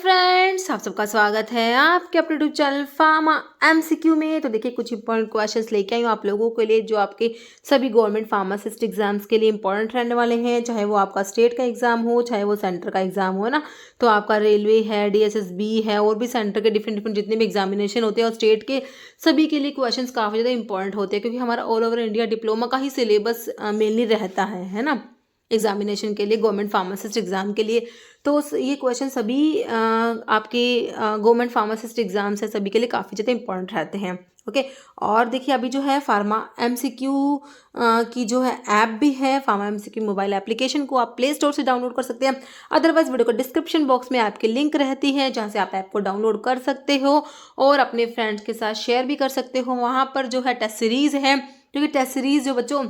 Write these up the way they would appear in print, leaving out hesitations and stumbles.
Friends, आप सबका स्वागत है आपके अपने यूट्यूब चैनल फार्मा एमसीक्यू में। तो देखिए कुछ इंपॉर्टेंट क्वेश्चंस लेके आई हूँ आप लोगों के लिए, जो आपके सभी गवर्नमेंट फार्मासिस्ट एग्जाम्स के लिए इंपॉर्टेंट रहने वाले हैं। चाहे वो आपका स्टेट का एग्जाम हो, चाहे वो सेंटर का एग्जाम हो ना, तो आपका रेलवे है, डीएसएसबी है, और भी सेंटर के डिफरेंट डिफरेंट जितने भी एग्जामिनेशन होते हैं और स्टेट के सभी के लिए क्वेश्चन काफ़ी ज़्यादा इंपॉर्टेंट होते हैं, क्योंकि हमारा ऑल ओवर इंडिया डिप्लोमा का ही सिलेबस मेनली रहता है ना, एग्जामिनेशन के लिए, गवर्नमेंट फार्मासिस्ट एग्जाम के लिए। तो ये क्वेश्चन सभी आपके गवर्नमेंट फार्मासिस्ट एग्जाम्स है सभी के लिए काफ़ी ज़्यादा इंपॉर्टेंट रहते हैं। ओके, और देखिए अभी जो है फार्मा एमसीक्यू की जो है ऐप भी है, फार्मा एमसीक्यू मोबाइल एप्लीकेशन को आप प्ले स्टोर से डाउनलोड कर सकते हैं। अदरवाइज वीडियो को डिस्क्रिप्शन बॉक्स में आपकी लिंक रहती है, जहाँ से आप ऐप को डाउनलोड कर सकते हो और अपने फ्रेंड्स के साथ शेयर भी कर सकते हो। वहाँ पर जो है टेस्ट सीरीज़ है, क्योंकि टेस्ट सीरीज़ जो बच्चों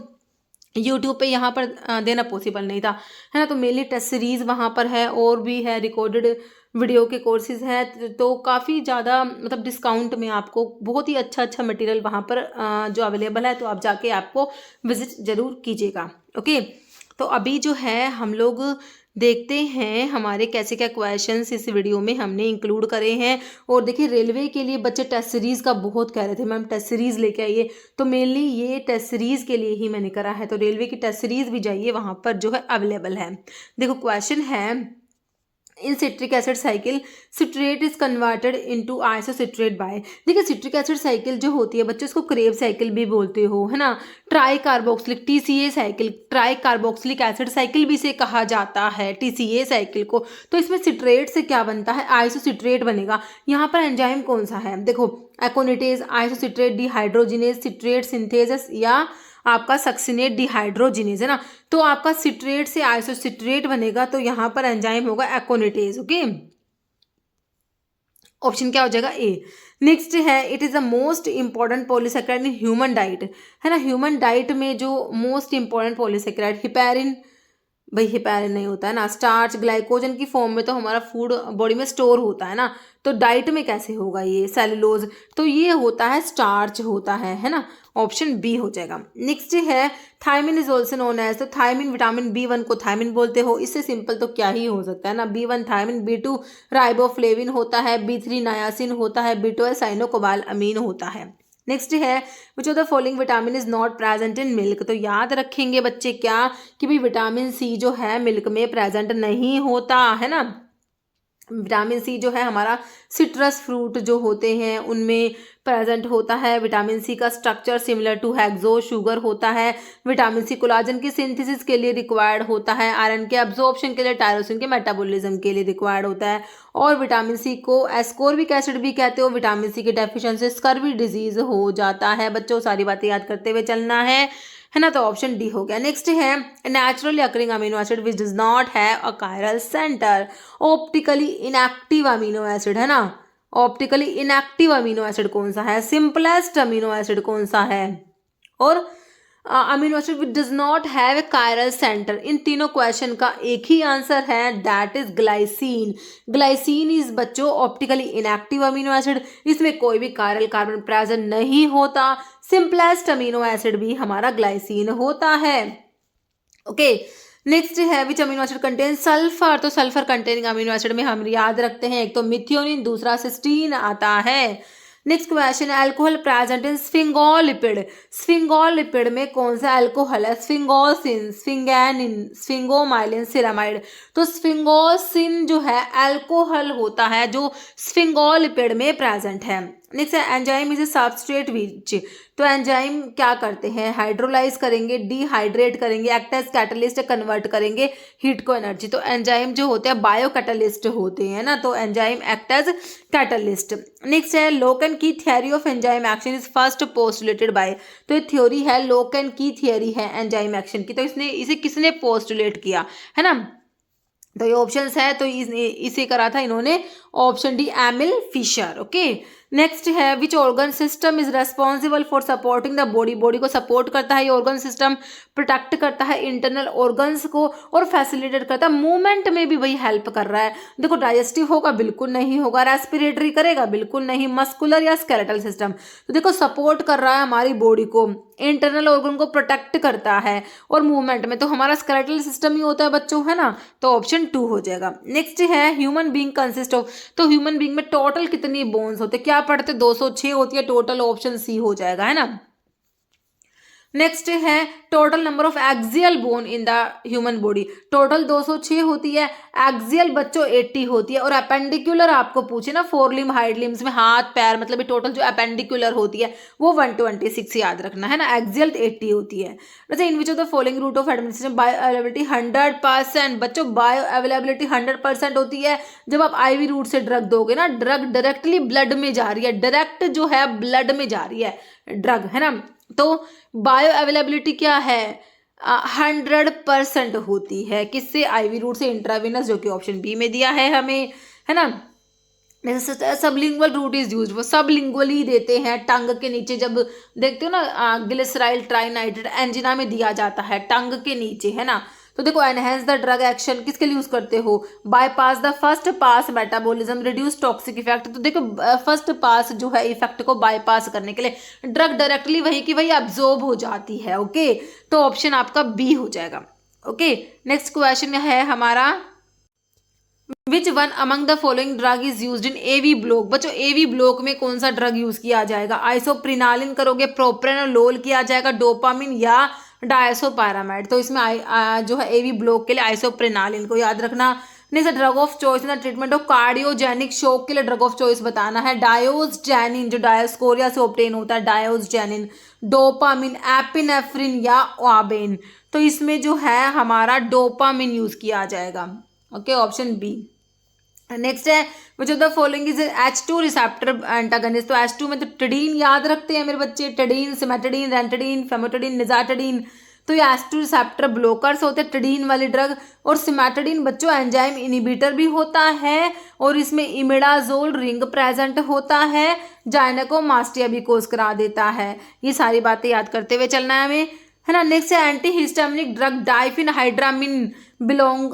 यूट्यूब पे यहाँ पर देना पॉसिबल नहीं था, है ना, तो मेनली टेस्ट सीरीज़ वहाँ पर है, और भी है रिकॉर्डेड वीडियो के कोर्सेज हैं। तो काफ़ी ज़्यादा मतलब डिस्काउंट में आपको बहुत ही अच्छा मटेरियल वहाँ पर जो अवेलेबल है, तो आप जाके आपको विजिट ज़रूर कीजिएगा। ओके, तो अभी जो है हम लोग देखते हैं हमारे कैसे क्या क्वेश्चंस इस वीडियो में हमने इंक्लूड करे हैं। और देखिए रेलवे के लिए बच्चे टेस्ट सीरीज़ का बहुत कह रहे थे, मैम टेस्ट सीरीज़ लेके आइए, तो मेनली ये टेस्ट सीरीज़ के लिए ही मैंने करा है। तो रेलवे की टेस्ट सीरीज़ भी जाइए, वहाँ पर जो है अवेलेबल है। देखो क्वेश्चन है, in citric acid cycle citrate is converted into isocitrate by. देखिए सिट्रिक एसिड साइकिल जो होती है बच्चों, इसको क्रेव साइकिल भी बोलते हो, है ना, try carboxylic TCA cycle, try carboxylic acid cycle भी इसे कहा जाता है, टीसीए साइकिल को। तो इसमें सिट्रेट से क्या बनता है, आइसोसिट्रेट बनेगा। यहाँ पर एंजाइम कौन सा है, देखो एकोनिटेज, आइसोसिट्रेट डिहाइड्रोजिनेज, सिट्रेट सिंथेसिस, या आपका सक्सिनेट डिहाइड्रोजिनेज, है ना। तो आपका सिट्रेट से आइसोसिट्रेट बनेगा, तो यहाँ पर एंजाइम होगा एकोनिटेज। ओके, ऑप्शन क्या हो जाएगा, ए। नेक्स्ट है, it is the most important polysaccharide in human diet, है ना। ह्यूमन डाइट में जो मोस्ट इंपॉर्टेंट पॉलीसेकेराइड, हिपैरिन, भाई हिपैरिन नहीं होता है ना, स्टार्च ग्लाइकोजन की फॉर्म में तो हमारा फूड बॉडी में स्टोर होता है ना, तो डाइट में कैसे होगा ये, सेलुलोज, तो ये होता है स्टार्च होता है ना, ऑप्शन बी हो जाएगा। नेक्स्ट है, thiamine is also known as, तो थायमिन विटामिन B1 को थायमिन बोलते हो, इससे सिंपल तो क्या ही हो सकता है ना, B1 थायमिन, B2 राइबोफ्लेविन होता है, B3 नायासिन होता है, B12 साइनोकोबालामीन होता है। नेक्स्ट है, which of the following vitamin is not present in milk, तो याद रखेंगे बच्चे क्या कि भाई विटामिन सी जो है मिल्क में प्रेजेंट नहीं होता, है ना। विटामिन सी जो है हमारा सिट्रस फ्रूट जो होते हैं उनमें प्रेजेंट होता है। विटामिन सी का structure similar to hexose sugar होता है। विटामिन सी कोलाजन की सिंथेसिस के लिए रिक्वायर्ड होता है, आयरन के एब्जॉर्प्शन के लिए, टायरोसिन के मेटाबॉलिज्म के लिए रिक्वायर्ड होता है। और विटामिन सी को एस्कॉर्बिक एसिड भी कहते हो। विटामिन सी की डेफिशिएंसी स्कर्वी डिजीज हो जाता है। बच्चों सारी बातें याद करते हुए चलना है ना, तो ऑप्शन डी हो गया। नेक्स्ट है, naturally occurring amino acid which does not have a chiral centre, optically inactive amino acid, है ना। ऑप्टिकली इनएक्टिव अमीनो एसिड कौन सा है, सिंपलेस्ट अमीनो एसिड कौन सा है, और amino acid which does not have a chiral centre. इन तीनों क्वेश्चन का एक ही आंसर है, that is glycine. Glycine is बच्चों ऑप्टिकली इनएक्टिव अमीनो एसिड, इसमें कोई भी कायरल कार्बन प्रेजेंट नहीं होता। सिंपलेस्ट अमीनो एसिड भी हमारा ग्लाइसिन होता है। ओके, नेक्स्ट है, which amino acid contain sulphur, तो सल्फर कंटेनिंग अमीनो एसिड में हम याद रखते हैं, एक तो मिथियोनिन, दूसरा सिस्टीन आता है। Next question, alcohol present in sphingolipid, sphingolipid में कौन सा अल्कोहल है, स्फिंगोसिन, स्फिंगैनिन, स्फिंगोमाइलिन, सिरामाइड। तो स्फिंगोसिन जो है अल्कोहल होता है जो स्फिंगोलिपिड में प्रेजेंट है। नेक्स्ट है, enzyme is a substrate which, तो एंजाइम क्या करते हैं, हाइड्रोलाइज करेंगे, डिहाइड्रेट करेंगे, एक्ट एज कैटलिस्ट, कन्वर्ट करेंगे हीट को एनर्जी। तो एंजाइम जो होते हैं बायो कैटलिस्ट होते हैं ना, तो enzyme act as catalyst. Next है, lock and key theory of enzyme action is first postulated by, तो ये थ्योरी है, लोकन की थियरी है एंजाइम एक्शन की, तो इसे किसने पोस्टुलेट किया, है ना। तो ये ऑप्शंस है, तो इसे करा था इन्होंने, option D Emil Fischer. Okay, next है, which organ system is responsible for supporting the body, body को सपोर्ट करता है ये ऑर्गन सिस्टम, प्रोटेक्ट करता है इंटरनल ऑर्गन्स को, और फैसिलिटेट करता है मूवमेंट में भी वही हेल्प कर रहा है। देखो डाइजेस्टिव होगा, बिल्कुल नहीं होगा, रेस्पिरेटरी करेगा, बिल्कुल नहीं, मस्कुलर या स्केलेटल सिस्टम, तो देखो सपोर्ट कर रहा है हमारी बॉडी को, इंटरनल ऑर्गन को प्रोटेक्ट करता है, और मूवमेंट में तो हमारा स्केलेटल सिस्टम ही होता है बच्चों, है ना, तो ऑप्शन 2 हो जाएगा। नेक्स्ट है, ह्यूमन बीइंग कंसिस्ट ऑफ, तो ह्यूमन बीइंग में टोटल कितनी बोन्स होते हैं, क्या पढ़ते, 206 होती है टोटल, ऑप्शन सी हो जाएगा, है ना। नेक्स्ट है total number of axial bone in the human body, total 206 होती है, एक्सियल बच्चों 80 होती है, और अपेंडिकुलर आपको पूछे ना, 4 लिम्ब हाइड लिम्स में हाथ पैर, मतलब ये टोटल जो अपेंडिकुलर होती है वो 126 याद रखना, है ना। एक्सियल 80 होती है। जैसे in which of the following route of administration bioavailability 100%, बच्चों बायो अवेलेबिलिटी 100% होती है जब आप आईवी रूट से ड्रग दोगे ना, ड्रग डायरेक्टली ब्लड में जा रही है, डायरेक्ट जो है ब्लड में जा रही है ड्रग, है ना। तो बायो अवेलेबिलिटी क्या है, 100% होती है, किससे, आईवी रूट से, इंट्रावेनस, जो कि ऑप्शन बी में दिया है हमें, है ना। सबलिंगुअल रूट इज यूज, वो सबलिंगुअली देते हैं, टंग के नीचे, जब देखते हो ना ग्लिसराइल ट्राइनाइट्रेट एंजिना में दिया जाता है टंग के नीचे, है ना। तो देखो एनहेंस द ड्रग एक्शन किसके लिए यूज करते हो, bypass the first pass metabolism, reduce toxic effect. तो देखो फर्स्ट पास जो है इफेक्ट को बाईपास करने के लिए ड्रग डायरेक्टली वही की वही अब्जॉर्ब हो जाती है, ओके। तो ऑप्शन आपका बी हो जाएगा, ओके। नेक्स्ट क्वेश्चन है हमारा, which one among the following drug is used in AV block. बच्चों एवी ब्लॉक में कौन सा ड्रग यूज किया जाएगा, आइसोप्रिनालिन करोगे, प्रोप्रेनोलोल किया जाएगा, डोपामिन या डायसोपैरामाइड। तो इसमें जो है एवी ब्लॉक के लिए आइसोप्रिनालिन को याद रखना। Next drug of choice in the treatment of cardiogenic shock के लिए ड्रग ऑफ चॉइस बताना है, डायोस्जेनिन जो डायोस्कोरिया से ऑब्टेन होता है, डायोस्जेनिन, डोपामिन, एपिनेफ्रिन या ओआबेन। तो इसमें जो है हमारा डोपामिन यूज किया जाएगा, ओके, ऑप्शन बी। नेक्स्ट है which of the following is H2 receptor antagonist. तो H2 में तो टेडीन याद रखते हैं मेरे बच्चे, टेडीन, सिमेटेडीन, रेंटेडीन, फेमोटेडीन, निजाटेडीन। तो ये H2 रिसेप्टर ब्लॉकर्स होते हैं टेडीन वाली ड्रग, और सिमेटेडीन बच्चों एंजाइम इनिबिटर भी होता है, और इसमें इमिडाजोल रिंग प्रेजेंट होता है, जाइनेकोमास्टिया भी कोज करा देता है। ये सारी बातें याद करते हुए चलना है हमें, है ना। नेक्स्ट है antihistaminic drug diphenhydramine belong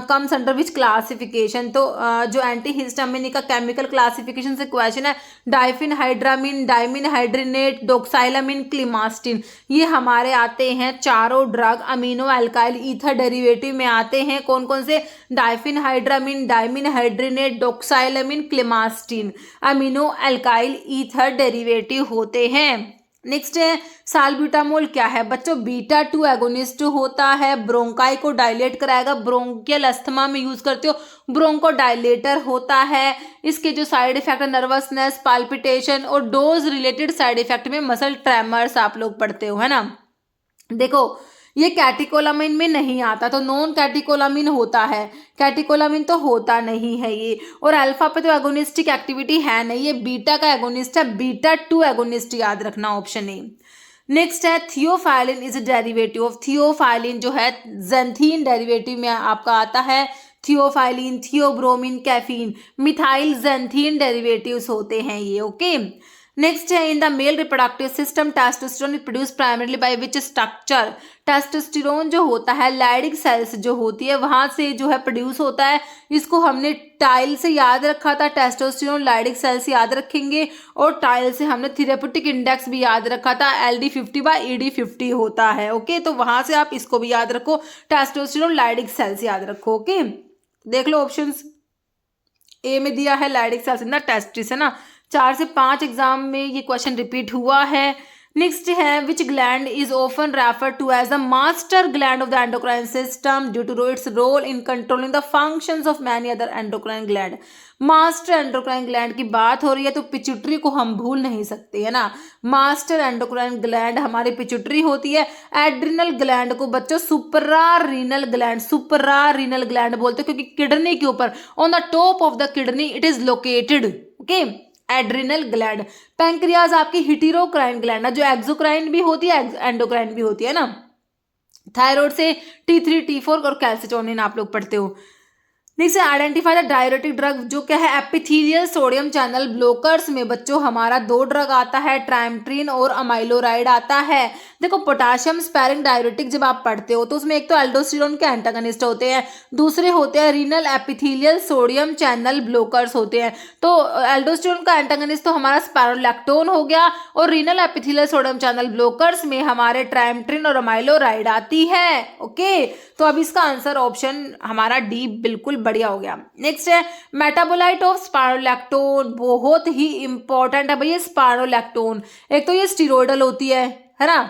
comes under which classification. तो जो एंटी हिस्टामिनिक का केमिकल क्लासिफिकेशन से क्वेश्चन है, डाइफिनहाइड्रामिन, डाइमिनहाइड्रिनेट, डोक्साइलामिन, क्लिमास्टिन, ये हमारे आते हैं चारों drug amino alkyl ether derivative में आते हैं। कौन कौन से, डाइफिनहाइड्रामिन, डाइमिनहाइड्रिनेट, डोक्साइलामिन, क्लिमास्टिन, अमीनो अल्काइल ईथर डेरिवेटिव होते हैं। नेक्स्ट है साल्ब्यूटामोल क्या है, बच्चों बीटा 2 एगोनिस्ट होता है, ब्रोंकाई को डायलेट कराएगा, ब्रोंकियल अस्थमा में यूज करते हो, ब्रोंको डायलेटर होता है। इसके जो साइड इफेक्ट है नर्वसनेस, पाल्पिटेशन, और डोज रिलेटेड साइड इफेक्ट में मसल ट्रेमर्स आप लोग पढ़ते हो, है ना। देखो ये कैटिकोलामिन में नहीं आता, तो नॉन कैटिकोलामिन होता है, कैटिकोलामिन तो होता नहीं है ये, और अल्फा पे तो एगोनिस्टिक एक्टिविटी है नहीं, ये बीटा का एगोनिस्ट है, बीटा 2 एगोनिस्ट याद रखना, ऑप्शन ए। नेक्स्ट है theophylline is derivative of, theophylline जो है जेंथीन डेरिवेटिव में आपका आता है, theophylline, theobromine, caffeine, methyl xanthine derivatives होते हैं ये, ओके। नेक्स्ट है in the male reproductive system testosterone is produce primarily by which structure. Testosterone जो होता है लैडिक सेल्स जो होती है वहां से जो है प्रोड्यूस होता है, इसको हमने टाइल से याद रखा था, टेस्टोस्टेरोन लैडिक सेल्स याद रखेंगे, और टाइल से हमने थेरेप्यूटिक इंडेक्स भी याद रखा था, LD50/ED50 होता है, ओके। तो वहां से आप इसको भी याद रखो, टेस्टोस्टेरोन लैडिक सेल्स याद रखो, ओके। देख लो ऑप्शंस, ए में दिया है लैडिक सेल्स इन द टेस्टिस, है ना, 4 से 5 एग्जाम में ये क्वेश्चन रिपीट हुआ है। नेक्स्ट है which gland is often refer to as the master gland of the endocrine system due to its role in controlling the functions of many other endocrine gland. Master endocrine gland की बात हो रही है तो pituitary को हम भूल नहीं सकते, है ना। मास्टर एंडोक्राइन ग्लैंड हमारी पिट्यूटरी होती है। एड्रिनल ग्लैंड को बच्चों सुपरारीनल ग्लैंड, सुपरारीनल ग्लैंड बोलते हैं, क्योंकि किडनी के ऊपर on the top of the kidney it is located, okay, adrenal gland. Pancreas आपकी हिटेरोक्राइन ग्लैंड है, जो एक्सोक्राइन भी होती है एंडोक्राइन भी होती है ना। थायराइड से T3 T4 और कैल्सिटोनिन आप लोग पढ़ते हो। Next identify the diuretic drug, जो क्या है एपिथेलियल सोडियम चैनल ब्लॉकर्स में बच्चों हमारा 2 ड्रग आता है, ट्राइमेट्रिन और अमाइलोराइड आता है। देखो पोटाशियम स्पैरिंग डायरेटिक जब आप पढ़ते हो तो उसमें एक तो एल्डोस्टेरोन के एंटागनिस्ट होते हैं, दूसरे होते हैं renal epithelial sodium channel blockers होते हैं। तो एल्डोस्टेरोन का एंटागनिस्ट तो हमारा स्पाइरोलैक्टोन हो गया, और renal epithelial sodium channel blockers में हमारे ट्राइमेट्रिन और अमाइलोराइड आती है, ओके। तो अब इसका आंसर ऑप्शन हमारा डी बिल्कुल बढ़िया हो गया। नेक्स्ट है मेटाबोलाइट ऑफ स्पाइरोलैक्टोन, बहुत ही इंपॉर्टेंट है भैया स्पाइरोलैक्टोन। एक तो ये स्टीरोइडल होती है ना,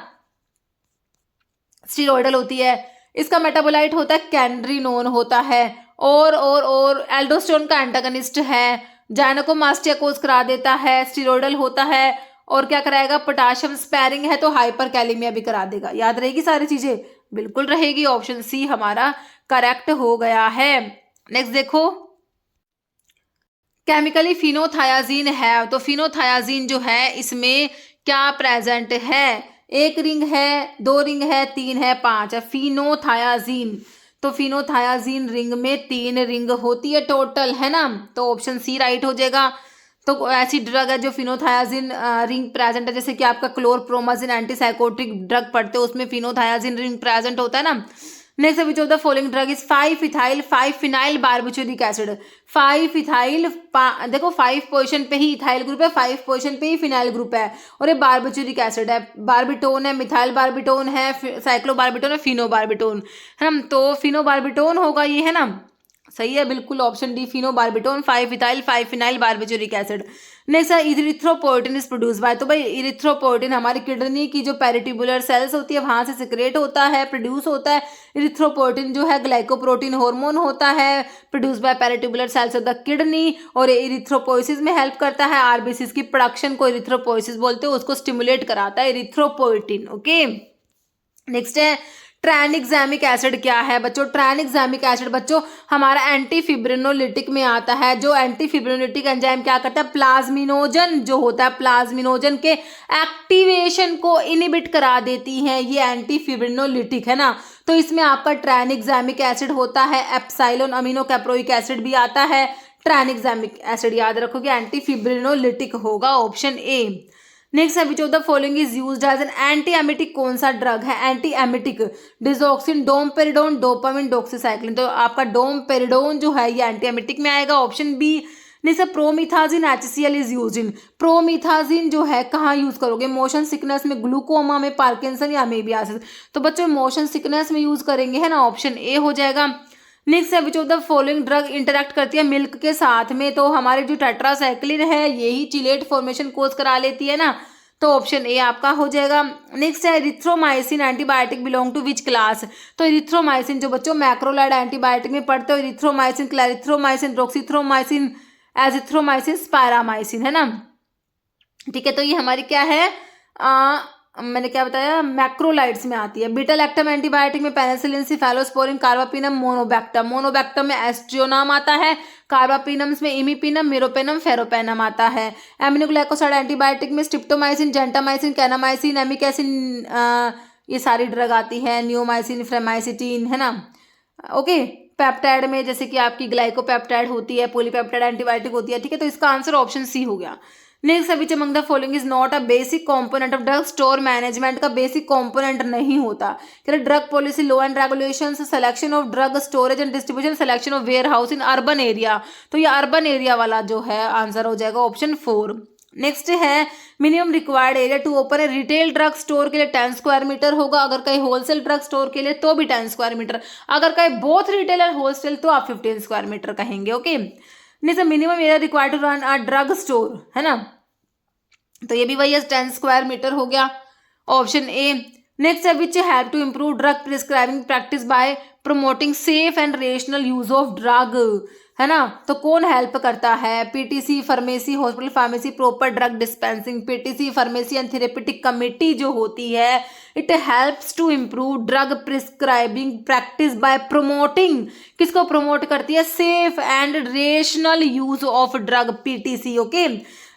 स्टीरोइडल होती है, इसका मेटाबोलाइट होता है कैंड्रिनोन होता है, और एल्डोस्टेरोन का एंटागनिस्ट है, जाइनेकोमास्टिया कोज करा देता है, स्टीरोइडल होता है, और क्या कराएगा, पोटाशियम स्पैरिंग है तो हाइपरकैलेमिया भी करा देगा। याद रहेगी सारी चीजें, बिल्कुल रहेगी, ऑप्शन सी हमारा करेक्ट हो गया है। नेक्स्ट देखो, केमिकली फिनोथायाजीन है, तो फिनोथायाजीन जो है इसमें क्या प्रेजेंट है, एक रिंग है, दो रिंग है, तीन है, पांच है, फिनोथायाजीन। तो फिनोथायाजीन रिंग में 3 रिंग होती है टोटल, है ना, तो ऑप्शन सी राइट हो जाएगा। तो ऐसी ड्रग है जो फिनोथायाजीन रिंग प्रेजेंट है, जैसे कि आपका क्लोरप्रोमाजिन एंटीसाइकोटिक ड्रग पढ़ते हो उसमें फिनोथायाजीन रिंग प्रेजेंट होता है ना। Next which of the following drug is five ethyl five phenyl barbituric acid. Five ethyl, देखो 5 पोजीशन पे ही इथाइल ग्रुप है, 5 पोजीशन पे ही फिनाइल ग्रुप है, और ये बारबिटूरिक एसिड है, बारबिटोन है, मिथाइल बारबिटोन है, साइक्लोबारबिटोन है, फिनोबारबिटोन है ना, तो फिनोबारबिटोन होगा ये, है ना, सही है बिल्कुल, option D phenobarbitone, five ethyl five phenyl barbituric acid. Next है इरिथ्रोपोइटिन इज प्रोड्यूस बाय, तो भाई इरिथ्रोपोइटिन हमारी किडनी की जो पेरिट्यूबुलर सेल्स होती है वहां से सिक्रेट होता है, प्रोड्यूस होता है। इरिथ्रोपोइटिन जो है ग्लाइकोप्रोटीन हार्मोन होता है, produce by peritubular cells of the kidney, और इरिथ्रोपोइसिस में हेल्प करता है, आरबीसीज की प्रोडक्शन को इरिथ्रोपोइसिस बोलते हैं, उसको स्टिमुलेट कराता है इरिथ्रोपोइटिन। ओके, नेक्स्ट है ट्राइनिक्सामिक एसिड क्या है बच्चों, ट्राइनिक्सामिक एसिड बच्चों हमारा एंटी फिब्रिनोलिटिक में आता है। जो एंटी फिब्रिनोलिटिक एंजाइम क्या करता है, प्लाज्मिनोजन जो होता है, प्लाज्मिनोजन के एक्टिवेशन को इनिबिट करा देती है, ये एंटी फिब्रिनोलिटिक है ना। तो इसमें आपका ट्राइनिक्सामिक एसिड होता है, एप्साइलोन अमीनो कैप्रोइक एसिड भी आता है, ट्राइनिक्सामिक एसिड याद रखोगे एंटी फिब्रिनोलिटिक होगा, ऑप्शन ए। नेक्स्ट है which of the following is used as an anti emetic, कौन सा ड्रग है anti emetic, digoxin, domperidone, dopamine, doxycycline. तो आपका डोमपेरिडोन जो है ये एंटी एमिटिक में आएगा, option B. Next promethazine HCl is use in, promethazine जो है कहाँ यूज करोगे, मोशन सिकनेस में, ग्लूकोमा में, पार्किंसन या मेबियासिस। तो बच्चों मोशन सिकनेस में यूज करेंगे, है ना, ऑप्शन ए हो जाएगा। नेक्स्ट है which of the following drug interact करती है मिल्क के साथ में, तो हमारे जो टेट्रासाइक्लिन है यही चिलेट फॉर्मेशन कोज करा लेती है ना, तो ऑप्शन ए आपका हो जाएगा। नेक्स्ट है erythromycin antibiotic belong to which class, तो इरिथ्रोमाइसिन जो बच्चों मैक्रोलाइड एंटीबायोटिक में पढ़ते हो, erythromycin, clarithromycin, roxithromycin, azithromycin, spiramycin, है ना, ठीक है। तो ये हमारी क्या है, मैंने क्या बताया, मैक्रोलाइड्स में आती है। बीटा लैक्टम एंटीबायोटिक में पेनिसिलिन, सिफेलोस्पोरिन, कार्बापिनम, मोनोबैक्टम। मोनोबैक्टम में एस्ट्रियोनाम आता है, कार्बापिनम्स में इमिपिनम, मिरोपेनम, फेरोपेनम आता है। एमिनोग्लाइकोसाइड एंटीबायोटिक में स्ट्रिप्टोमाइसिन, जेंटामाइसिन, कैनामाइसिन, एमिकैसिन, ये सारी ड्रग आती है, नियोमाइसिन, फ्रेमाइसिटीन, है ना। ओके, पेप्टाइड में जैसे कि आपकी ग्लाइकोपेप्टाइड होती है, पॉलीपेप्टाइड एंटीबायोटिक होती है, ठीक है। तो इसका आंसर ऑप्शन सी हो गया। Next which among the following is not a basic component of drug store management, का बेसिक कंपोनेंट नहीं होता। Drug policy, law and regulations, selection of drug storage and distribution, selection of warehouse in urban area. तो ये urban area वाला जो है answer हो जाएगा ऑप्शन 4। नेक्स्ट है minimum required area to open a retail drug store के लिए 10 स्क्वायर मीटर होगा, अगर कहीं होलसेल ड्रग स्टोर के लिए तो भी 10 स्क्वायर मीटर, अगर कहीं बोथ रिटेल और होलसेल तो आप 15 स्क्वायर मीटर कहेंगे। Okay, next minimum area required to run a drug store, है ना, तो ये भी वही है 10 स्क्वायर मीटर हो गया, ऑप्शन ए। नेक्स्ट है which help to improve drug prescribing practice by promoting safe and rational use of drug, है ना, तो कौन हेल्प करता है, PTC, pharmacy, hospital pharmacy, proper drug dispensing. PTC, pharmacy and therapeutic committee जो होती है, it helps to improve drug prescribing practice by promoting, किसको प्रमोट करती है, safe and rational use of drug, PTC. Okay,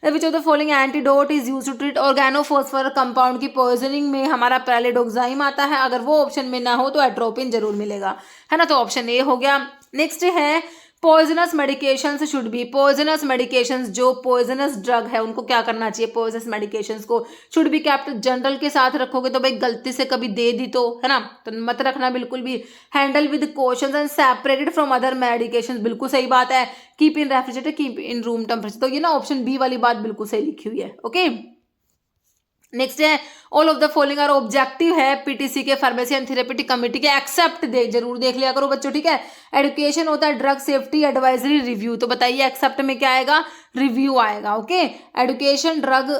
which of the following antidote is use to treat organophosphorus compound की poisoning में हमारा पैरालिडोक्साइम आता है, अगर वो ऑप्शन में ना हो तो एट्रोपिन जरूर मिलेगा, है ना, तो ऑप्शन ए हो गया। नेक्स्ट है poisonous medications should be, poisonous medications जो पॉइजनस ड्रग है उनको क्या करना चाहिए, पॉइजनस मेडिकेशंस को शुड बी केप्ट जनरल के साथ रखोगे तो भाई गलती से कभी दे दी तो, है ना, तो मत रखना बिल्कुल भी। Handle with cautions and separated from other medications, बिल्कुल सही बात है। Keep in refrigerator, keep in room temperature, तो ये ना ऑप्शन बी वाली बात बिल्कुल सही लिखी हुई है। ओके, नेक्स्ट है all of the following are objective है पीटीसी के फार्मेसी एंड थेरेपेटिक कमेटी के, एक्सेप्ट दे जरूर देख लिया करो बच्चों, ठीक है। एजुकेशन होता है ड्रग सेफ्टी एडवाइजरी रिव्यू, तो बताइए एक्सेप्ट में क्या आएगा, रिव्यू आएगा, okay. Education drug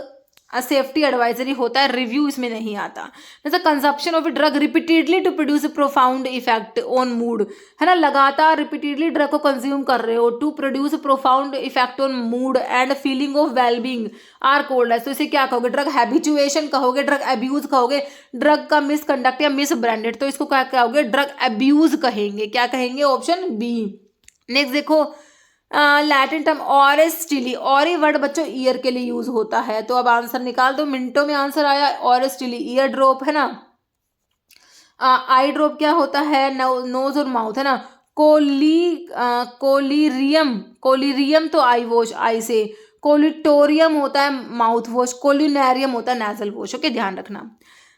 safety advisory होता है, रिव्यू इसमें नहीं आता। जैसे consumption of drug repeatedly to produce profound effect on mood, है ना, लगातार रिपीटेडली ड्रग को कंज्यूम कर रहे हो to produce profound effect on mood and feeling of wellbeing are called है, तो इसे क्या कहोगे, ड्रग हैबिचुएशन कहोगे, ड्रग अब्यूज कहोगे, ड्रग का मिसकंडक्ट या मिस ब्रांडेड, तो इसको क्या कहोगे, ड्रग अब्यूज कहेंगे, क्या कहेंगे, ऑप्शन बी। नेक्स्ट देखो लैटिन टर्म ऑरेस चिली, ऑरी वर्ड बच्चों ईयर के लिए यूज होता है, तो अब आंसर निकाल दो, मिनटों में आंसर आया, ऑरेस चिली ईयर ड्रॉप है ना। आई ड्रॉप क्या होता है, नोज और माउथ है ना। कोलिरियम, कोलिरियम तो आई वॉश आई से, कोलिटोरियम होता है माउथ वॉश, कोलिनेरियम होता है नेजल वॉश, ओके ध्यान रखना।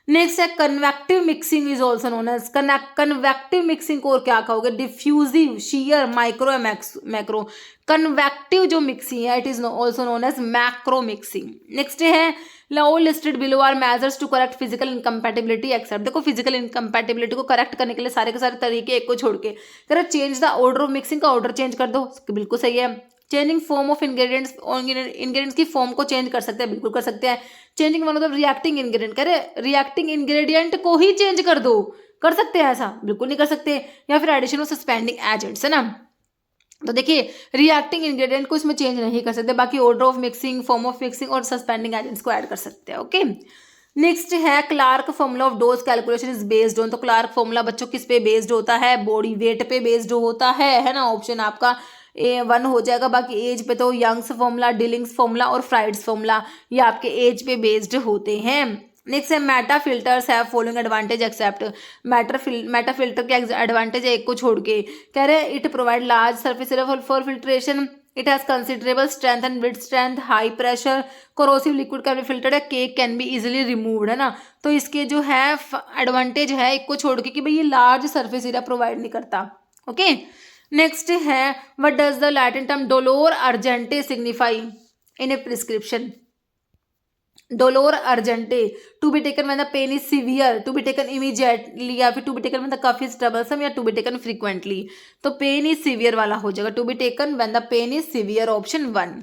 नेक्स्ट है convective mixing is also known as, convective mixing को और क्या कहोगे, डिफ्यूजिव, शेयर, माइक्रो या मैक्रो। कन्वेक्टिव जो मिक्सिंग है it is also known as macro mixing. Next है all listed below are measures to correct physical incompatibility except, देखो physical incompatibility को करेक्ट करने के लिए सारे के सारे तरीके एक को छोड़ के कह change the order of mixing का ऑर्डर चेंज कर दो, बिल्कुल सही है। Changing form of ingredients, ingredients की फॉर्म को चेंज कर सकते हैं, बिल्कुल कर सकते हैं। Changing one of the reacting ingredient, कह रहे रिएक्टिंग इंग्रेडिएंट को ही चेंज कर दो, कर सकते हैं ऐसा, बिल्कुल नहीं कर सकते। या फिर एडिशन ऑफ सस्पेंडिंग एजेंट्स है ना, तो देखिए रिएक्टिंग इंग्रेडिएंट को इसमें चेंज नहीं कर सकते, बाकी order of mixing, form of mixing और सस्पेंडिंग एजेंट्स को ऐड कर सकते हैं, ओके। नेक्स्ट है Clark formula of dose calculation is based on, तो क्लार्क फॉर्मूला बच्चों किस पे बेस्ड होता है, बॉडी वेट पे बेस्ड होता है ना, ऑप्शन आपका A1 हो जाएगा। बाकी एज पे तो यंग्स फॉर्मूला, डिलिंग्स फॉर्मूला और फ्राइड्स फॉर्मूला ये आपके एज पे बेस्ड होते हैं। नेक्स्ट है meta filters have following advantage except, meta filter के एडवांटेज है एक को छोड़ के, कह रहे हैं it provide large surface area for filtration, it has considerable strength and with strength, high pressure, corrosive liquid can be filtered है, cake can be easily removed, है ना। तो इसके जो है एडवांटेज है एक को छोड़ के कि भाई ये लार्ज सर्फेस एरिया प्रोवाइड नहीं करता, ओके। नेक्स्ट है what does the Latin term dolor urgente signify in a prescription, dolor urgente to be taken when the pain is severe, to be taken immediately, या फिर to be taken when the cough is troublesome, या to be taken frequently, तो pain is severe वाला हो जाएगा, to be taken when the pain is severe, option 1।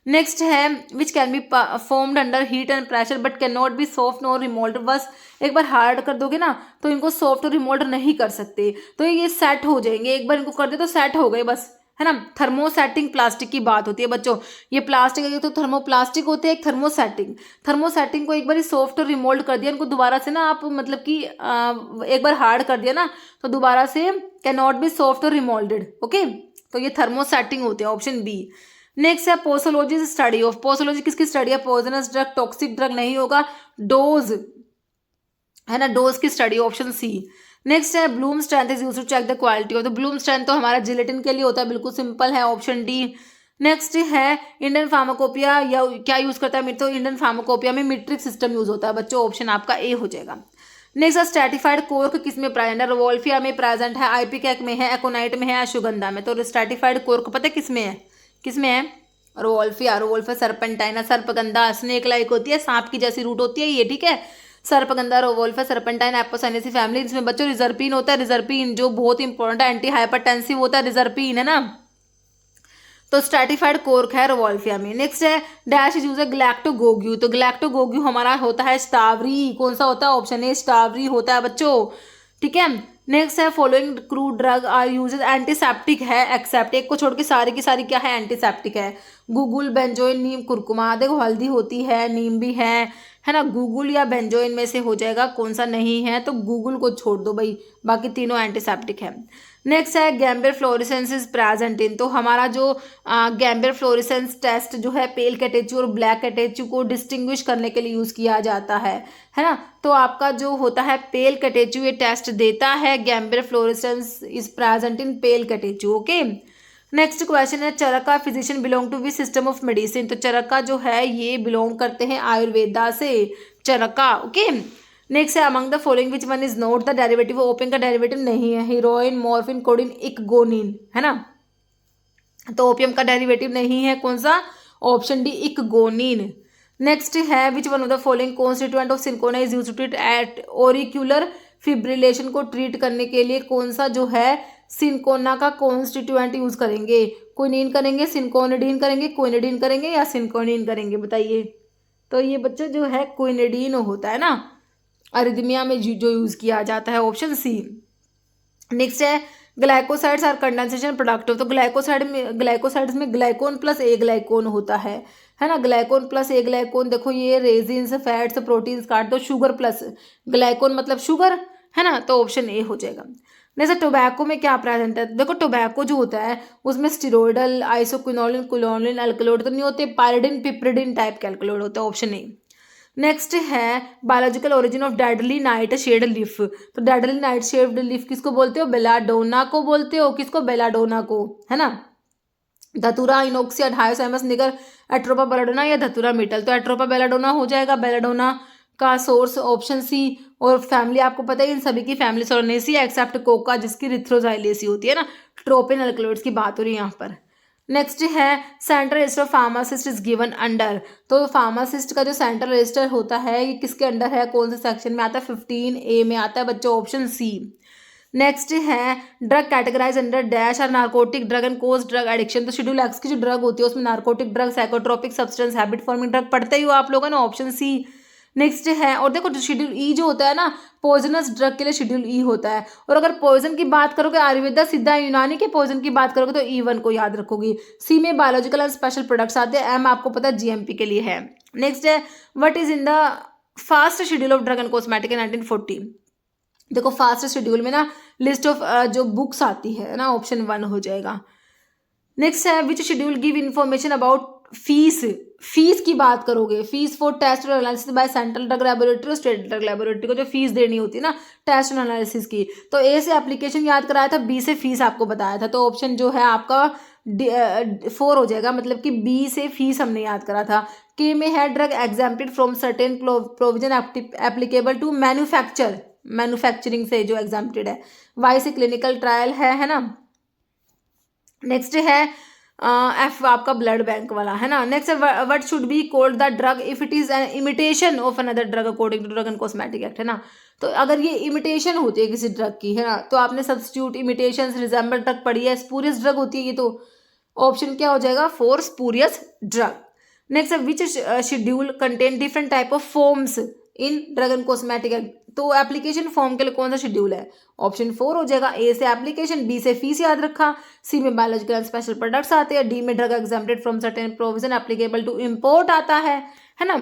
Next है which can be formed under heat and pressure but can not be soft nor remould, बस एक बार hard कर दोगे ना तो इनको सॉफ्ट और रिमोल्ड नहीं कर सकते, तो ये सेट हो जाएंगे, एक बार इनको कर दे तो सेट हो गए बस, है ना। थर्मोसेटिंग प्लास्टिक की बात होती है बच्चों, ये प्लास्टिक है तो थर्मोप्लास्टिक होते हैं, एक थर्मोसेटिंग, थर्मोसेटिंग को एक बार सॉफ्ट और रिमोल्ड कर दिया, इनको दोबारा से ना आप मतलब कि एक बार हार्ड कर दिया ना तो दोबारा से कैन नॉट बी सॉफ्ट और रिमोल्डेड, ओके, तो ये थर्मोसेटिंग होते हैं, ऑप्शन बी। नेक्स्ट है पोसोलॉजी स्टडी ऑफ, पोसोलॉजी किसकी स्टडी है, पॉइजनस ड्रग, टॉक्सिक ड्रग नहीं होगा, डोज है ना, डोज की स्टडी, ऑप्शन सी। नेक्स्ट है bloom strength is use to check the quality of, तो ब्लूम स्ट्रेंथ तो हमारा जिलेटिन के लिए होता है, बिल्कुल सिंपल है, ऑप्शन डी। नेक्स्ट है इंडियन फार्माकोपिया या क्या यूज करता है, तो इंडियन फार्माकोपिया में मीट्रिक सिस्टम यूज होता है बच्चों, ऑप्शन आपका ए हो जाएगा। नेक्स्ट है स्ट्रेटिफाइड कोर्क किस में प्रेजेंट है, रोवोल्फिया में प्रेजेंट है, आइपिकैक में है, एकोनाइट में है, अश्वगंधा में, तो स्ट्रेटिफाइड कोर्क पता है किस में है, किस में है, रोवोल्फिया, रोवोल्फिया सर्पेंटाइना, सर्पगंधा स्नेक लाइक होती है, सांप की जैसी रूट होती है ये, ठीक है। सर्पगंधा, रोवोल्फा, सर्पेंटाइन, एपोसाइनेसी फैमिली, इसमें बच्चों रिजर्पिन होता है, रिजर्पिन जो बहुत इंपॉर्टेंट है, एंटी हाइपरटेंसिव होता है, रिजर्पिन है ना, तो स्ट्रेटिफाइड कोर्क है रोवोल्फिया में। नेक्स्ट है डैश इज यूज है ग्लैक्टोगोग्यू, तो ग्लैक्टोगोग्यू हमारा होता है स्टावरी, कौन सा होता है, ऑप्शन ए स्टावरी होता है बच्चों, ठीक है। नेक्स्ट है following crude drug are use antiseptic है एक्सेप्ट, एक को छोड़ के सारी की सारी क्या है एंटीसेप्टिक है, गूगल, बेंजोइन, नीम, कुरकुमा, देखो हल्दी होती है, नीम भी है ना, गूगल या बेंजोइन में से हो जाएगा, कौन सा नहीं है तो गूगल को छोड़ दो भाई, बाकी तीनों एंटीसेप्टिक है। नेक्स्ट है गैम्बियर फ्लोरेसेंस इज प्रेजेंट इन, तो हमारा जो गैम्बियर फ्लोरेसेंस टेस्ट जो है पेल कैटेचू और ब्लैक कैटेचू को डिस्टिंग्विश करने के लिए यूज किया जाता है ना, तो आपका जो होता है पेल कैटेचू ये टेस्ट देता है, gambier fluorescence is present in pale catechu, okay. Next question है Charaka physician belong to which system of medicine, तो चरका जो है ये बिलोंग करते हैं आयुर्वेदा से, चरका, ओके। नेक्स्ट है among the following which one is not the derivative, opium का डेरिवेटिव नहीं है, हीरोइन, मॉर्फिन, कोडिन, इकगोनिन, है ना, तो ओपियम का डेरिवेटिव नहीं है, कौन सा, ऑप्शन डी इकगोनिन। नेक्स्ट है which one of the following constituent of cinchona is use to treat at auricular fibrillation को ट्रीट करने के लिए कौन सा जो है सिंकोना का कॉन्स्टिट्यूएंट यूज करेंगे, क्विनीन करेंगे, सिंकोनिडीन करेंगे, क्विनिडीन करेंगे या सिंकोनिन करेंगे, बताइए। तो ये बच्चे जो है क्विनिडीन होता है ना अरिथमिया में जो यूज किया जाता है, ऑप्शन सी। नेक्स्ट है ग्लाइकोसाइड्स आर कंडेंसेशन प्रोडक्ट। तो ग्लाइकोसाइड्स में ग्लाइकोन प्लस ए ग्लाइकोन होता है ना, ग्लाइकोन प्लस ए ग्लाइकोन। देखो ये रेजिन्स फैट्स प्रोटीन्स काट दो, शुगर प्लस ग्लाइकोन मतलब शुगर, है ना, तो ऑप्शन ए हो जाएगा। जैसे टोबैको में क्या प्रेजेंट है, देखो टोबैको जो होता है उसमें स्टीरोइडल आइसोक्विनोलिन कुलोनिन अल्कलोइड तो नहीं होते, पायरिडिन पिप्रिडिन टाइप के अल्कलोइड होता है, ऑप्शन ए। नेक्स्ट है biological origin of deadly nightshade leaf. तो डेडली नाइट शेड लीफ किसको बोलते हो, बेलाडोना को बोलते हो, किसको, बेलाडोना को, है ना। धतूरा इनोक्सिया डायोसाइमस निगर एट्रोपा बेलाडोना या धतूरा मीटल, तो एट्रोपा बेलाडोना हो जाएगा, बेलाडोना का सोर्स ऑप्शन सी। और फैमिली आपको पता है इन सभी की फैमिली सोलनेसी एक्सेप्ट कोका जिसकी रिथ्रोजाइलेसी होती है ना, ट्रोपिन अल्कलॉइड्स की बात हो रही है यहाँ पर। नेक्स्ट है central register of pharmacist is given under. तो फार्मासिस्ट का जो सेंट्रल रजिस्टर होता है ये किसके अंडर है, कौन से सेक्शन में आता है, 15A में आता है बच्चों, ऑप्शन सी। नेक्स्ट है drug categorise under dash are narcotic drug and cause drug addiction. तो शेड्यूल एक्स की जो ड्रग होती है उसमें narcotic drug, psychotropic substance, habit forming drug पढ़ते ही हो आप लोगों ने, ऑप्शन सी। नेक्स्ट है, और देखो शेड्यूल ई जो होता है ना पॉइजनस ड्रग के लिए शेड्यूल ई होता है, और अगर पॉइजन की बात करोगे आयुर्वेदा सिद्धा यूनानी के पॉइजन की बात करोगे तो E1 को याद रखोगी। सी में बायोलॉजिकल एंड स्पेशल प्रोडक्ट्स आते हैं, एम आपको पता है GMP के लिए है। नेक्स्ट है what is in the first schedule of drug and cosmetic in 1940। देखो फास्ट शेड्यूल में ना लिस्ट ऑफ जो बुक्स आती है ना, ऑप्शन 1 हो जाएगा। नेक्स्ट है which schedule give information about fees की बात करोगे, फीस फॉर टेस्ट और analysis by central drug laboratory और स्टेट ड्रग लेबोरेटरी को जो फीस देनी होती है ना टेस्ट और एनालिसिस की, तो ए से एप्लीकेशन याद कराया था, बी से फीस आपको बताया था, तो ऑप्शन जो है आपका 4 हो जाएगा, मतलब कि बी से फीस हमने याद करा था। के में है drug exempted from certain provision applicable to manufacturing से जो एग्जाम्प्टेड है, वाई से क्लिनिकल ट्रायल है ना। नेक्स्ट है एफ आपका ब्लड बैंक वाला है ना। Next what should be called the drug if it is an imitation of another drug according to drug and cosmetic act, है ना। तो अगर ये इमिटेशन होती है किसी ड्रग की, है ना, तो आपने सब्स्टिट्यूट इमिटेशन रिजेंबल ड्रग पढ़ी है, स्पूरियस ड्रग होती है ये, तो ऑप्शन क्या हो जाएगा 4 spurious drug. Next which schedule contain different type of forms in drug and cosmetic act. तो एप्लीकेशन फॉर्म के लिए कौन सा शेड्यूल है, ऑप्शन 4 हो जाएगा। ए से एप्लीकेशन, बी से फीस याद रखा, सी में बायोलॉजिकल एंड स्पेशल प्रोडक्ट्स आते हैं, डी में drug exempted from certain provision applicable to import आता है ना।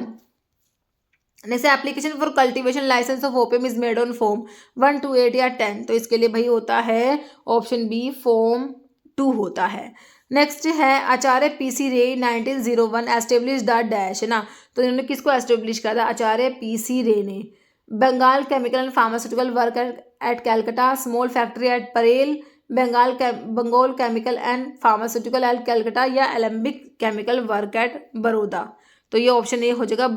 जैसे application for cultivation licence of opium is made on form 1 to 8 या 10, तो इसके लिए भाई होता है ऑप्शन बी फॉर्म 2 होता है। नेक्स्ट है आचार्य PC रे 1901 एस्टेब्लिश द डैश, है ना, तो इन्होंने किसको एस्टेब्लिश किया था, आचार्य PC रे ने। Bengal chemical and pharmaceutical work at Calcutta, small factory at Parel, Bengal chemical and pharmaceutical at Calcutta या Alembic chemical work at Baroda, तो ये ऑप्शन ए हो जाएगा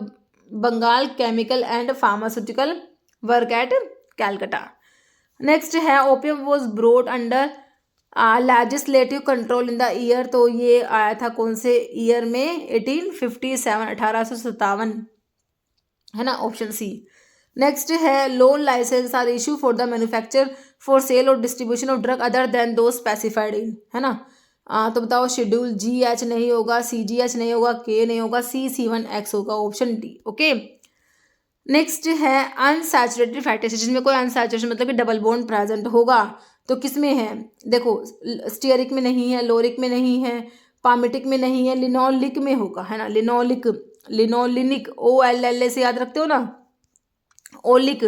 Bengal chemical and pharmaceutical work at Calcutta. Next है opium was brought under legislative control in the year, तो ये आया था कौन से ईयर में, 1857 है ना, ऑप्शन सी। नेक्स्ट है loan licence are issue for the manufacture for sale और distribution of drug other than those specified in, है ना। तो बताओ शेड्यूल GH नहीं होगा, CGH नहीं होगा, K नहीं होगा, C1X होगा, ऑप्शन डी। ओके, नेक्स्ट है अनसैचुरेटेड फैटी एसिड, जिसमें कोई अनसैचुरेशन मतलब कि डबल बॉन्ड प्रेजेंट होगा, तो किस में है, देखो स्टीयरिक में नहीं है, लोरिक में नहीं है, पामिटिक में नहीं है, लिनोलिक में होगा, है ना, लिनोलिनिक OLLA से याद रखते हो ना, oleic,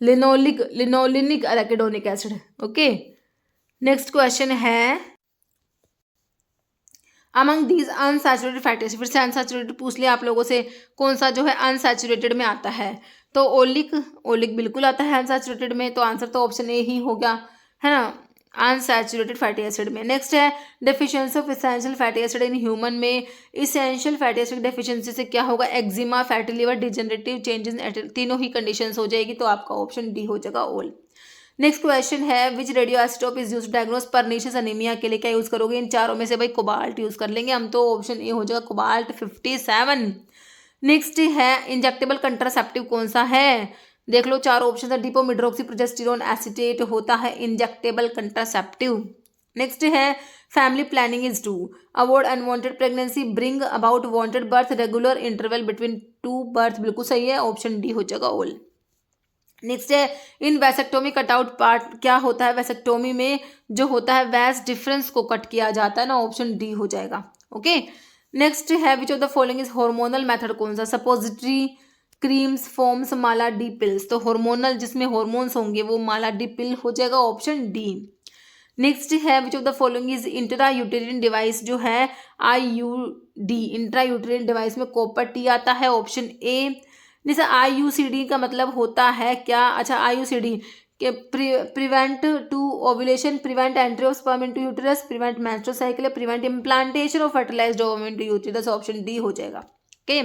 linolenic arachidonic acid. Okay, next question है among these unsaturated fatty acid, फिर से अनसैचुरेटेड पूछ लिया आप लोगों से, कौन सा जो है अनसैचुरेटेड में आता है, तो ओलिक बिल्कुल आता है अनसैचुरेटेड में, तो आंसर तो ऑप्शन ए ही हो गया, है ना, अनसैचुरेटेड फैटी एसिड में। नेक्स्ट है deficiency of essential fatty acid in human में, एसेंशियल फैटी एसिड डेफिशिएंसी से क्या होगा, eczema, fatty liver, degenerative changes, तीनों ही कंडीशंस हो जाएगी, तो आपका ऑप्शन डी हो जाएगा ऑल। नेक्स्ट क्वेश्चन है which radioisotope is use to diagnose pernicious anaemia, के लिए क्या यूज करोगे, इन चारों में से भाई कोबाल्ट यूज कर लेंगे हम, तो ऑप्शन ए हो जाएगा कोबाल्ट 57। नेक्स्ट है इंजेक्टेबल कंट्रासेप्टिव कौन सा है, देख लो चार ऑप्शन है, डिपो मिड्रोक्सी प्रोजेस्टेरोन एसिटेट होता है इंजेक्टेबल कंट्रासेप्टिव। नेक्स्ट है family planning is to avoid unwanted pregnancy, bring about wanted birth, regular interval between two birth, बिल्कुल सही है, ऑप्शन डी हो जाएगा ऑल। नेक्स्ट है इन वैसेक्टोमी कटआउट पार्ट, क्या होता है वैसेक्टोमी में जो होता है वैस डिफरेंस को कट किया जाता है ना, ऑप्शन डी हो जाएगा। ओके, नेक्स्ट है which of the following is hormonal method कौन सा, सपोजिटरी, क्रीम्स, फोम्स, माला डी पिल्स, तो हार्मोनल जिसमें हार्मोन्स होंगे वो माला डी पिल हो जाएगा, ऑप्शन डी। नेक्स्ट है which of the following is intra यूटेरिन device, जो है IUD इंट्रा यूटेरिन डिवाइस में कॉपर टी आता है, ऑप्शन ए। जैसे IUCD का मतलब होता है क्या, अच्छा IUCD के prevent to ovulation, prevent entry of sperm into uterus, prevent menstrual cycle, prevent implantation of fertilised ovum into uterus, option D हो जाएगा। ओके,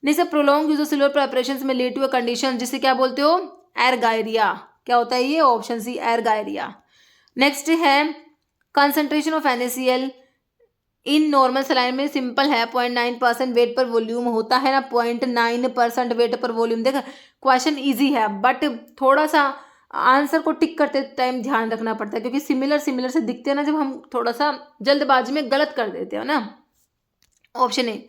जैसे prolong use of silver preparations में लीड टू अ कंडीशन जिसे क्या बोलते हो, argyria, क्या होता है ये, ऑप्शन सी एरगायरिया। नेक्स्ट है concentration of NaCl in normal saline में सिंपल है 0.9% वेट पर वॉल्यूम होता है ना, 0.9% वेट पर वॉल्यूम। देख क्वेश्चन इजी है बट थोड़ा सा आंसर को टिक करते टाइम ध्यान रखना पड़ता है क्योंकि सिमिलर सिमिलर से दिखते हैं ना, जब हम थोड़ा सा जल्दबाजी में गलत कर देते हैं ना, ऑप्शन ए।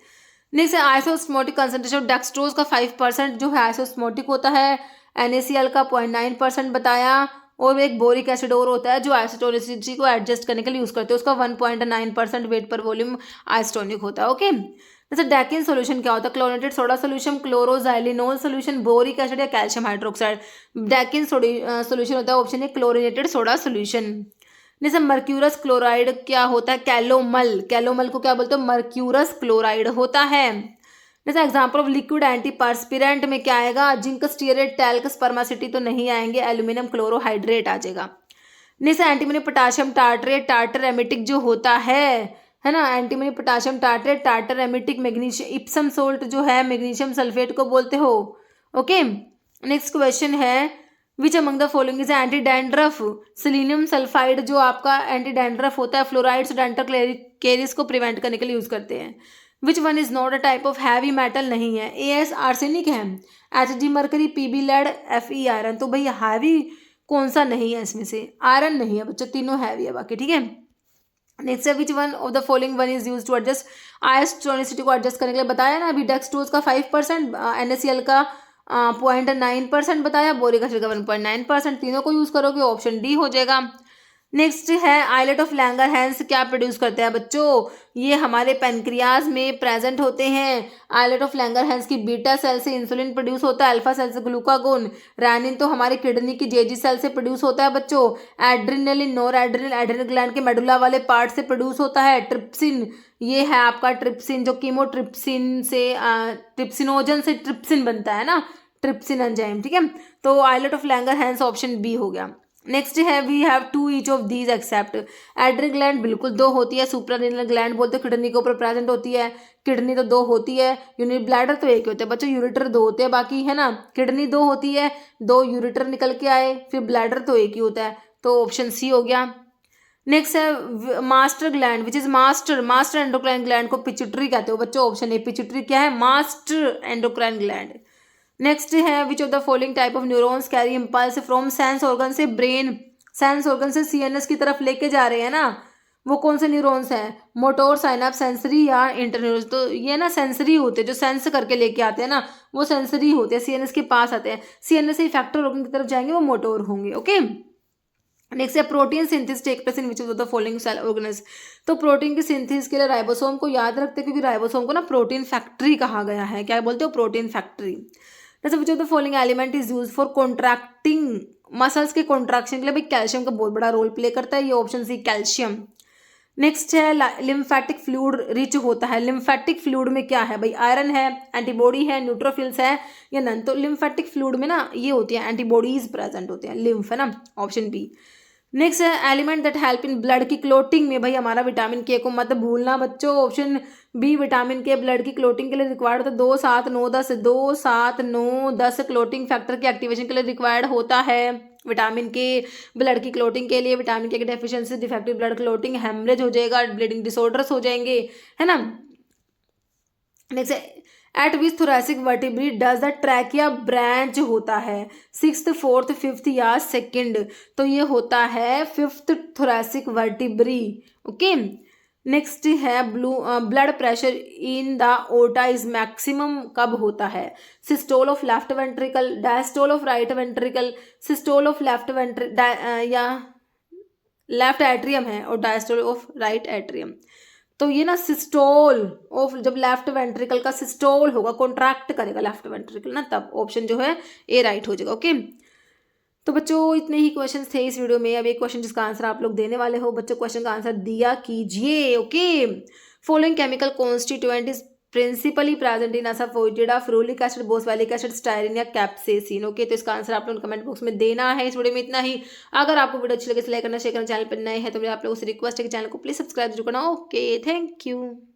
नेक्स्ट है आइसोस्मोटिक कंसंट्रेशन ऑफ डेक्सट्रोज का 5% जो है आइसोस्मोटिक होता है, NaCl का 0.9% बताया, और एक बोरिक एसिड और होता है जो आइसोटोनिसिटी को एडजस्ट करने के लिए यूज करते हैं, उसका 1.9% वेट पर वॉल्यूम आइसोटोनिक होता है। ओके, जैसे डैकिन सोल्यूशन क्या होता है, chlorated soda solution, chloroxylenol solution, boric acid या कैल्शियम हाइड्रोक्साइड, डैकिन सोल्यूशन होता है, option A chlorinated soda solution. जैसे मर्क्यूरस क्लोराइड क्या होता है, कैलोमल, कैलोमल को क्या बोलते हो, मर्क्यूरस क्लोराइड होता है। जैसे एग्जाम्पल ऑफ लिक्विड एंटीपर्स्पिरेंट में क्या आएगा, जिंक स्टीयरेट, टैल्क, स्पर्मासिटी तो नहीं आएंगे, एल्यूमिनियम क्लोरोहाइड्रेट आ जाएगा। जैसे antimony potassium tartrate, tartar emetic जो होता है ना, antimony potassium tartrate, tartar emetic, magnesium Epson salt जो है मैग्नीशियम सल्फेट को बोलते हो। ओके, नेक्स्ट क्वेश्चन है विच among the following is anti dandruff, selenium sulphide जो आपका एंटी डैंड्रफ होता है, फ्लोराइड्स डेंटल कैरिस को प्रिवेंट करने के लिए यूज करते हैं। Which one is not a type of heavy metal, नहीं है, AS आर्सेनिक है, HG mercury, PB lead, FE iron, तो भाई हैवी कौन सा नहीं है इसमें से, आयरन नहीं है बच्चों, तीनों हैवी है बाकी, ठीक है। नेक्स्ट है which one of the following one is use to adjust, isotonicity को एडजस्ट करने के लिए बताया ना अभी, डेक्सट्रोज का 5%, NaCl का 0.9% बताया, बोरिक एसिड का 1.9%, तीनों को यूज करोगे, ऑप्शन डी हो जाएगा। नेक्स्ट है आइलेट ऑफ लैंगरहैंस क्या प्रोड्यूस करते हैं बच्चों, ये हमारे पेनक्रियाज में प्रेजेंट होते हैं। आइलेट ऑफ लैंगरहैंस की बीटा सेल से इंसुलिन प्रोड्यूस होता है, अल्फा सेल से ग्लूकागोन, रैनिन तो हमारी किडनी की जेजी सेल से प्रोड्यूस होता है बच्चों, एड्रिनलिन, नोर एड्रिनल एड्रिनल ग्लैंड के मेडुला वाले पार्ट से प्रोड्यूस होता है, ट्रिप्सिन ये है आपका ट्रिप्सिन जो कीमोट्रिप्सिन से ट्रिप्सिनोजन से ट्रिप्सिन बनता है ना, ट्रिप्सिन एंजाइम, ठीक है। तो islet of Langerhans option B हो गया। नेक्स्ट है we have to each of these except, adrenal gland बिल्कुल 2 होती है, सुप्रारेनल ग्लैंड बोलते हैं किडनी के ऊपर प्रेजेंट होती है, किडनी तो 2 होती है, यूनिट ब्लैडर तो एक होते हैं बच्चों, यूरिटर 2 होते हैं बाकी, है ना, किडनी 2 होती है, 2 यूरिटर निकल के आए, फिर ब्लैडर तो एक ही होता है, तो ऑप्शन सी हो गया। नेक्स्ट है master gland which is master endocrine gland को पिट्यूटरी कहते हो बच्चों, ऑप्शन ए पिट्यूटरी क्या है, मास्टर एंडोक्राइन ग्लैंड। नेक्स्ट है which of the following type of neurons carry impulse from sense organ से ब्रेन, सेंस ऑर्गन से CNS की तरफ लेके जा रहे हैं ना, वो कौन से न्यूरॉन्स हैं, मोटोर, साइनाप्स, सेंसरी या इंटरन्यूरॉन्स, तो ये ना सेंसरी होते हैं जो सेंस करके लेके आते हैं ना, वो सेंसरी होते हैं, CNS के पास आते हैं, CNS से इफेक्टर ऑर्गन की तरफ जाएंगे वो मोटोर होंगे। ओके, नेक्स्ट है protein synthesis take place in which of the following cell organelles, तो प्रोटीन की सिंथेसिस के लिए राइबोसोम को याद रखते हैं क्योंकि राइबोसोम को ना प्रोटीन फैक्ट्री कहा गया है, क्या बोलते हो, प्रोटीन फैक्ट्री। जैसे विच of the following element is use for contracting, muscles के कॉन्ट्रैक्शन के लिए भाई कैल्शियम का बहुत बड़ा रोल प्ले करता है, ये ऑप्शन सी कैल्शियम। नेक्स्ट है लिम्फेटिक फ्लूइड रिच होता है, लिम्फेटिक फ्लूइड में क्या है भाई, आयरन है, एंटीबॉडी है, न्यूट्रोफिल्स है या नन, तो लिम्फेटिक फ्लूइड में ना ये होती है एंटीबॉडीज प्रेजेंट होते हैं, लिम्फ है ना, ऑप्शन बी। नेक्स्ट है element that help in blood की क्लोटिंग में, भाई हमारा विटामिन के को मत भूलना बच्चों, ऑप्शन बी विटामिन के ब्लड की क्लोटिंग के लिए रिक्वायर्ड होता है, 2 7 9 10 2 7 9 10 क्लोटिंग फैक्टर की एक्टिवेशन के लिए रिक्वायर्ड होता है विटामिन के ब्लड की क्लोटिंग के लिए, vitamin K deficiency defective blood clotting, haemorrhage हो जाएगा, ब्लीडिंग डिसऑर्डर्स हो जाएंगे, है ना। Next, at which thoracic vertebrae does the trachea branch होता है, 6th 4th 5th या 2nd? तो ये होता है 5th thoracic vertebrae. Okay. Next है blood pressure in the aorta is maximum कब होता है, systole of left ventricle, diastole of right ventricle, systole of left या लेफ्ट एट्रियम है और डायस्टोल ऑफ राइट एट्रियम। तो ये ना सिस्टोल ऑफ, जब लेफ्ट वेंट्रिकल का सिस्टोल होगा, कॉन्ट्रैक्ट करेगा लेफ्ट वेंट्रिकल ना, तब ऑप्शन जो है ए राइट हो जाएगा। ओके। तो बच्चों इतने ही क्वेश्चंस थे इस वीडियो में। अब एक क्वेश्चन जिसका आंसर आप लोग देने वाले हो, बच्चों क्वेश्चन का आंसर दिया कीजिए। Okay. Following chemical constituent is principally present in asafoetida, ferulic acid, boswellic acid, styrene या कैप्सेसिन। ओके। तो इसका आंसर आप लोगों ने कमेंट बॉक्स में देना है। इस वीडियो में इतना ही। अगर आपको वीडियो अच्छी लगे तो लाइक करना, शेयर करना, चैनल पर नए हैं तो आप लोगों से रिक्वेस्ट है कि चैनल को प्लीज सब्सक्राइब जरूर करना। Okay, thank you.